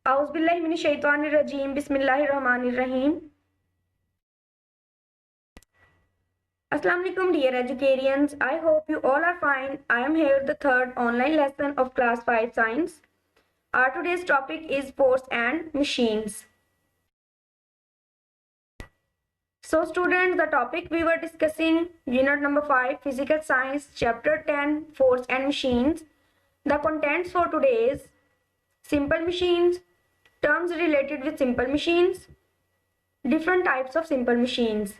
औज़ुबिल्लाहि मिनश्शैतानिर्रजीम बिस्मिल्लाहिर्रहमानिर्रहीम। Assalamu alaikum dear educarians. I hope you all are fine. I am here the third online lesson of class 5 science. Our today's topic is force and machines. So students, the topic we were discussing, unit number 5, physical science, chapter 10, force and machines. The contents for today is simple machines, terms related with simple machines, different types of simple machines.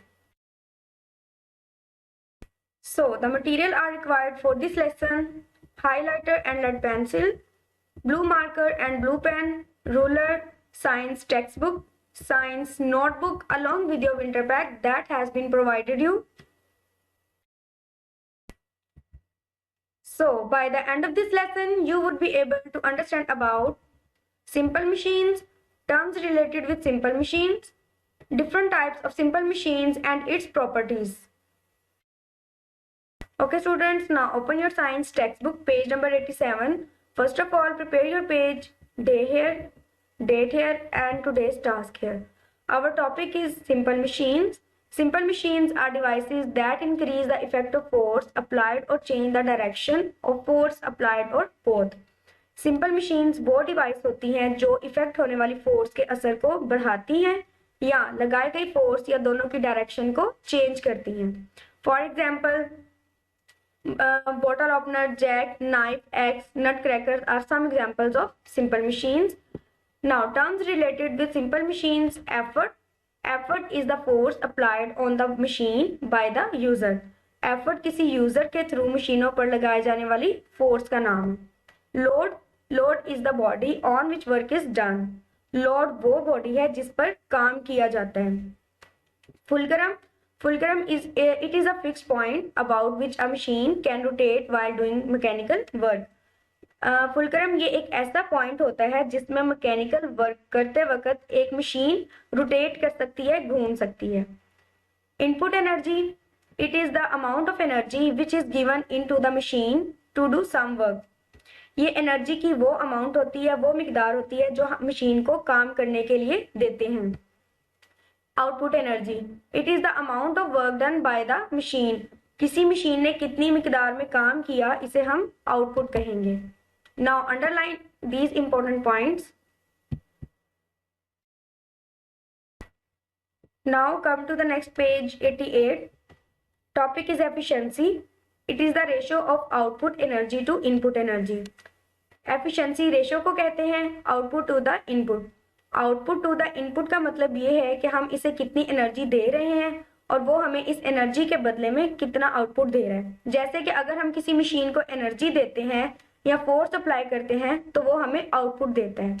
So the material are required for this lesson: highlighter and lead pencil, blue marker and blue pen, ruler, science textbook, science notebook along with your winter pack that has been provided you. So by the end of this lesson, you would be able to understand about simple machines, terms related with simple machines, different types of simple machines and its properties. Okay students, now open your science textbook, page number 87. First of all, prepare your page, day here, date here and today's task here. Our topic is simple machines. Simple machines are devices that increase the effect of force applied or change the direction of force applied or both. Simple machines वो device होती हैं जो effect होने वाली force के असर को बढ़ाती हैं या लगाई गई फोर्स या दोनों की डायरेक्शन को चेंज करती हैं. For example, bottle opener, jack, knife, axe, nutcrackers are some examples of simple machines. Now, terms related with simple machines: effort. Effort is the force applied on the machine by the user. Effort किसी user के through मशीनों पर लगाए जाने वाली force का नाम है. Load. Load is the body on which work is done. Load वो बॉडी है जिस पर काम किया जाता है. Fulcrum. Fulcrum is a fixed point about which a machine can rotate while doing mechanical work. Fulcrum ये एक ऐसा पॉइंट होता है जिसमें मैकेनिकल वर्क करते वक्त एक मशीन रोटेट कर सकती है, घूम सकती है. Input energy. It is the amount of energy which is given into the machine to do some work. ये एनर्जी की वो अमाउंट होती है, वो मिकदार होती है जो मशीन को काम करने के लिए देते हैं. Output energy. It is the amount of work done by the machine. किसी मशीन ने कितनी मिकदार में काम किया, इसे हम आउटपुट कहेंगे. Now underline these important points. Now come to the next page 88. Topic is efficiency. It is the ratio of output energy to input energy. Efficiency ratio को कहते हैं output to the input. Output to the input का मतलब ये है कि हम इसे कितनी एनर्जी दे रहे हैं और वो हमें इस एनर्जी के बदले में कितना आउटपुट दे रहा है. जैसे कि अगर हम किसी मशीन को एनर्जी देते हैं या फोर्स अप्लाई करते हैं तो वो हमें आउटपुट देता है.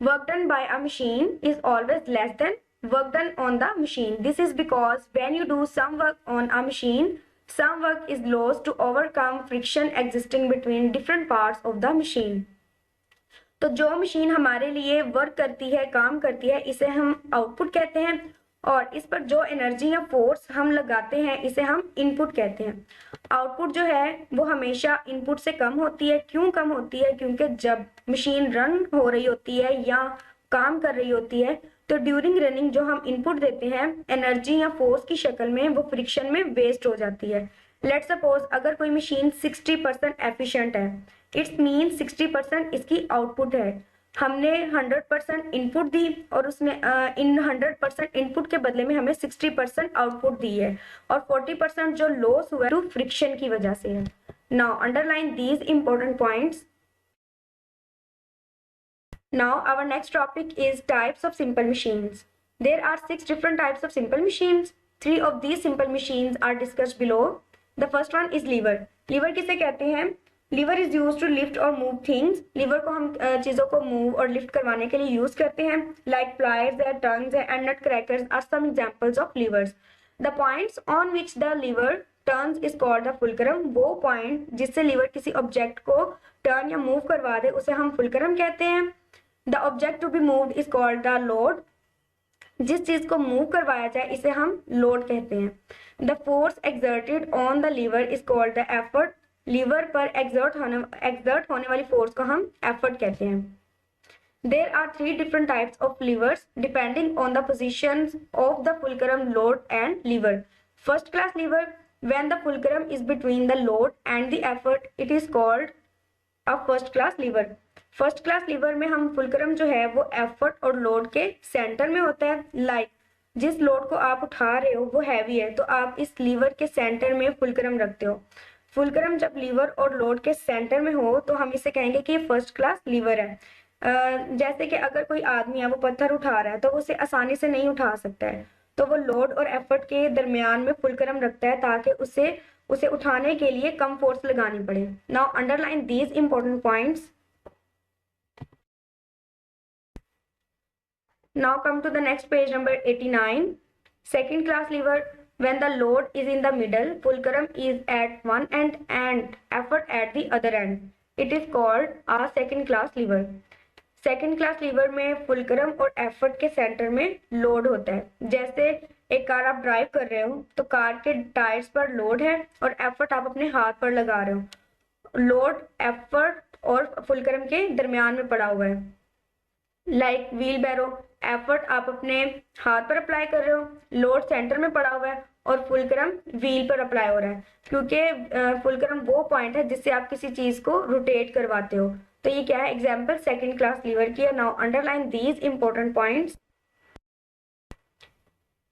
Work done by a machine is always less than work done on the machine. This is because when you do some work on a machine, some work is lost to overcome friction existing between different parts of the machine. तो जो machine हमारे लिए work करती है, काम करती है, इसे हम आउटपुट कहते हैं और इस पर जो एनर्जी या फोर्स हम लगाते हैं इसे हम इनपुट कहते हैं. आउटपुट जो है वो हमेशा इनपुट से कम होती है. क्यों कम होती है? क्योंकि जब मशीन रन हो रही होती है या काम कर रही होती है तो ड्यूरिंग रनिंग जो हम इनपुट देते हैं एनर्जी या फोर्स की शक्ल में, वो फ्रिक्शन में वेस्ट हो जाती है. लेट सपोज अगर कोई मशीन 60% एफिशिएंट है, इट्स मीन 60% इसकी आउटपुट है. हमने 100% इनपुट दी और उसने इन 100% इनपुट के बदले में हमें 60% आउटपुट दी है और 40% जो लॉस हुआ है फ्रिक्शन की वजह से है. Now underline these important points. Now our next topic is types of simple machines. There are 6 different types of simple machines. 3 of these simple machines are discussed below. The first one is lever. Lever किसे कहते हैं? Lever is used to lift or move things. Lever को हम चीज़ों को move और lift करवाने के लिए यूज करते हैं. Like pliers and tongues and nutcrackers are some examples of levers. The points on which the lever turns is called the fulcrum. वो point जिससे lever किसी object को turn या move करवा दे उसे हम fulcrum कहते हैं. The object to be moved is called the load. जिस चीज को मूव करवाया जाए इसे हम लोड कहते हैं. The force exerted on the lever is called the effort. Lever पर exert होने वाली फोर्स को हम effort कहते हैं. There are three different types of levers depending on the positions of the fulcrum, load and lever. First class lever, when the fulcrum is between the load and the effort, it is called a first class lever. First class lever में हम fulcrum जो है वो effort और load के centre में होता है. लाइक जिस लोड को आप उठा रहे हो वो हैवी है, तो आप इस लीवर के सेंटर में फुलक्रम रखते हो. फुलक्रम जब लीवर और लोड के सेंटर में हो तो हम इसे कहेंगे कि ये फर्स्ट क्लास लीवर है. जैसे कि अगर कोई आदमी है वो पत्थर उठा रहा है तो उसे आसानी से नहीं उठा सकता है, तो वो लोड और एफर्ट के दरमियान में फुलक्रम रखता है ताकि उसे उठाने के लिए कम फोर्स लगानी पड़े. Now underline these important points. Now come to the next page, number 89. Second class lever, when the load is in the middle, fulcrum is at one end and effort at the other end. It is called a second class lever. Second class lever में fulcrum और effort के centre में load होता है. जैसे एक car आप drive कर रहे हो तो कार के टायर्स पर लोड है और एफर्ट आप अपने हाथ पर लगा रहे हो. लोड एफर्ट और फुलक्रम के दरमियान में पड़ा हुआ है. लाइक व्हील बैरो, एफर्ट आप अपने हाथ पर अप्लाई कर रहे हो, लोड सेंटर में पड़ा हुआ है और फुलक्रम व्हील पर अप्लाई हो रहा है, क्योंकि फुलक्रम वो पॉइंट है जिससे आप किसी चीज को रोटेट करवाते हो. तो ये क्या है, एग्जाम्पल सेकेंड क्लास लीवर की है. Now underline these important points.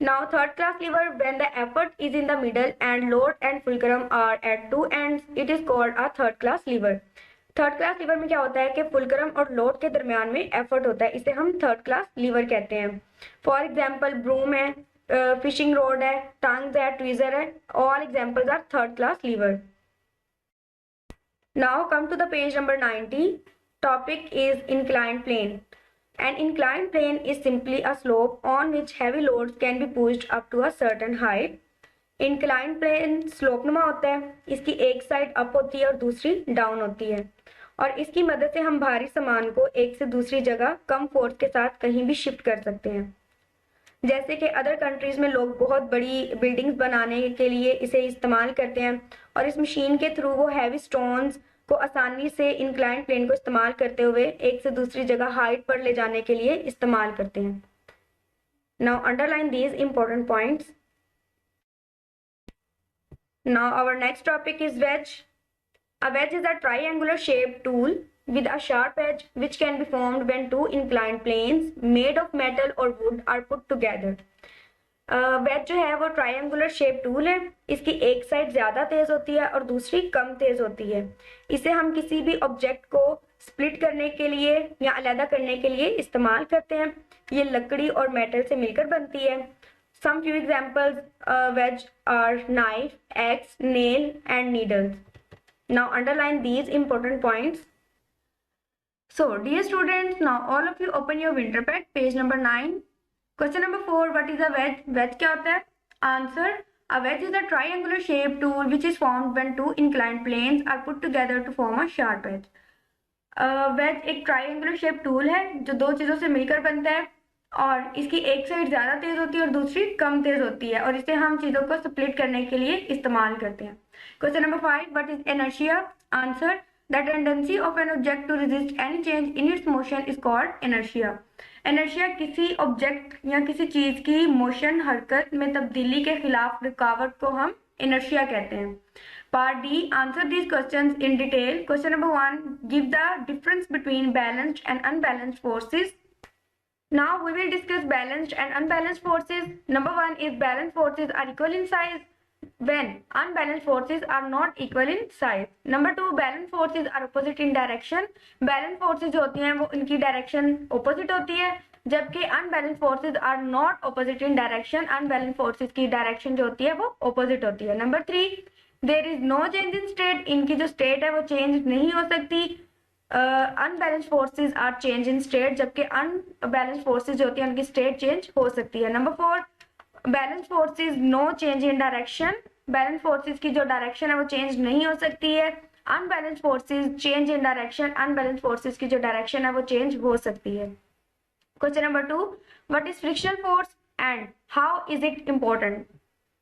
Now third class lever, when the effort is in the middle and load and fulcrum are at two ends, it is called a third class lever. Third class lever में क्या होता है कि fulcrum और load के दरमियान में effort होता है, इसे हम थर्ड क्लास लीवर कहते हैं. फॉर एग्जाम्पल ब्रूम है, फिशिंग रोड है, टंग्स है, ट्वीजर है, all examples are third class lever. Now come to the page number 90. Topic is inclined plane. An inclined plane is simply a slope on which heavy loads can be pushed up to a certain height. Inclined plane slope नुमा होता है. इसकी एक side up होती है और दूसरी down होती है, और इसकी मदद से हम भारी सामान को एक से दूसरी जगह कम फोर्स के साथ कहीं भी शिफ्ट कर सकते हैं. जैसे कि अदर कंट्रीज में लोग बहुत बड़ी बिल्डिंग्स बनाने के लिए इसे इस्तेमाल करते हैं, और इस मशीन के थ्रू वो हैवी स्टोन्स को आसानी से इंक्लाइंड प्लेन को इस्तेमाल करते हुए एक से दूसरी जगह हाइट पर ले जाने के लिए इस्तेमाल करते हैं. Now underline these important points. Now our next topic is wedge. A wedge is a triangular shaped tool with a sharp edge which can be formed when two inclined planes made of metal or wood are put together. Wedge जो है वो triangular shape tool है. इसकी एक side ज्यादा तेज होती है और दूसरी कम तेज होती है. इसे हम किसी भी ऑब्जेक्ट को स्प्लिट करने के लिए या अलग करने के लिए इस्तेमाल करते हैं. ये लकड़ी और मेटल से मिलकर बनती है. Some few examples wedge are knife, axe, nail and needles. Now underline these important points. So dear students, now all of you open your winter pad, page number 9. Question number 4, what is a wedge? Wedge क्या होता है? Answer, a wedge is a triangular shaped tool which is formed when two inclined planes are put together to form a sharp edge. wedge एक triangular shaped tool है जो दो चीजों से मिलकर बनता है, और इसकी एक साइड ज्यादा तेज होती है और दूसरी कम तेज होती है, और इसे हम चीजों को स्प्लिट करने के लिए इस्तेमाल करते हैं. Question number 5, what is inertia? Answer, the tendency of an object to resist any change in its motion is called inertia. Inertia किसी ऑब्जेक्ट या किसी चीज की मोशन, हरकत में तब्दीली के खिलाफ रुकावट को हम inertia कहते हैं. Part D, answer these questions in detail. Question number 1, give the difference between balanced and unbalanced forces. Now we will discuss balanced and unbalanced forces. Number 1 is balanced forces are equal in size when unbalanced forces are not equal in size. Number 2, balanced forces are opposite in direction. Balanced forces जो होती हैं वो इनकी direction opposite होती है, जबकि unbalanced forces are not opposite in direction. unbalanced forces की direction जो होती है वो opposite होती है. Number 3, there is no change in state. इनकी जो state है वो change नहीं हो सकती. Unbalanced forces are change in state, जबकि अनबैलेंस्ड फोर्सेज जो होती है उनकी स्टेट चेंज हो सकती है. Number 4, balance forces no change in direction. Balance forces की जो डायरेक्शन है वो चेंज नहीं हो सकती है. Unbalanced forces change in direction. Unbalanced forces की जो डायरेक्शन है वो चेंज हो सकती है. Question number 2, what is frictional force and how is it important?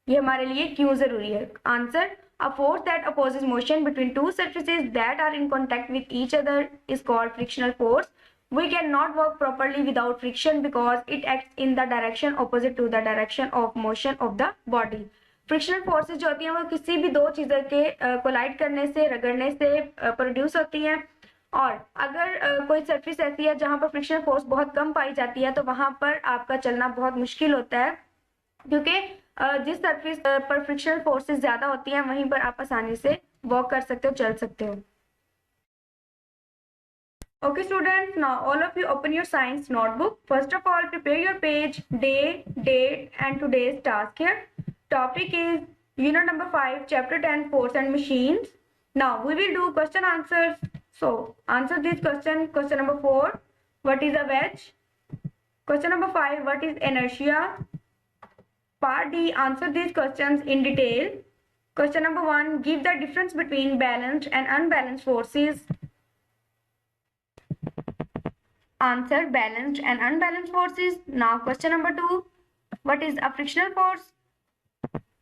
ये हमारे लिए क्यों जरूरी है? Answer, a force that opposes motion between two surfaces that are in contact with each other is called frictional force. We cannot work properly without friction because it acts in the direction opposite to the direction of motion of the body. Frictional forces जो होती हैं वो किसी भी दो चीज़ों के collide करने से, रगड़ने से प्रोड्यूस होती हैं। और अगर कोई सरफेस ऐसी है जहाँ पर फ्रिक्शनल फोर्स बहुत कम पाई जाती है तो वहाँ पर आपका चलना बहुत मुश्किल होता है, क्योंकि जिस सरफेस पर फ्रिक्शनल फोर्सेस ज़्यादा होती हैं वहीं पर आप आसानी से वॉक कर सकते हो, चल सकते हो। Okay students, now all of you open your science notebook. First of all, prepare your page, day, date and today's task here. Topic is unit number 5, chapter 10, force and machines. Now we will do question answers. So answer this question. Question number 4, what is a wedge? Question number 5, what is inertia? Part D, answer these questions in detail. Question number 1, give the difference between balanced and unbalanced forces. Answer balanced and unbalanced forces. Now question number 2, what is a frictional force?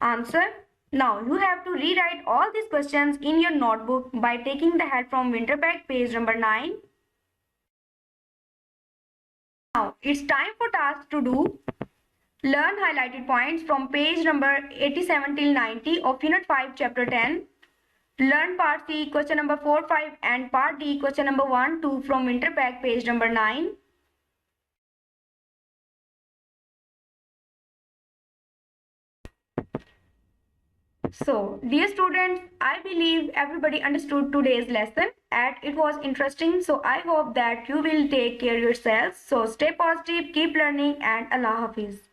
Answer. Now you have to rewrite all these questions in your notebook by taking the help from Winterbeck, page number 9. Now it's time for task to do. Learn highlighted points from page number 87 till 90 of unit 5 chapter 10. Learn part C, question number 4, 5 and part D, question number 1, 2 from Winterbeck, page number 9. So, dear students, I believe everybody understood today's lesson and it was interesting. So, I hope that you will take care of yourselves. So, stay positive, keep learning and Allah Hafiz.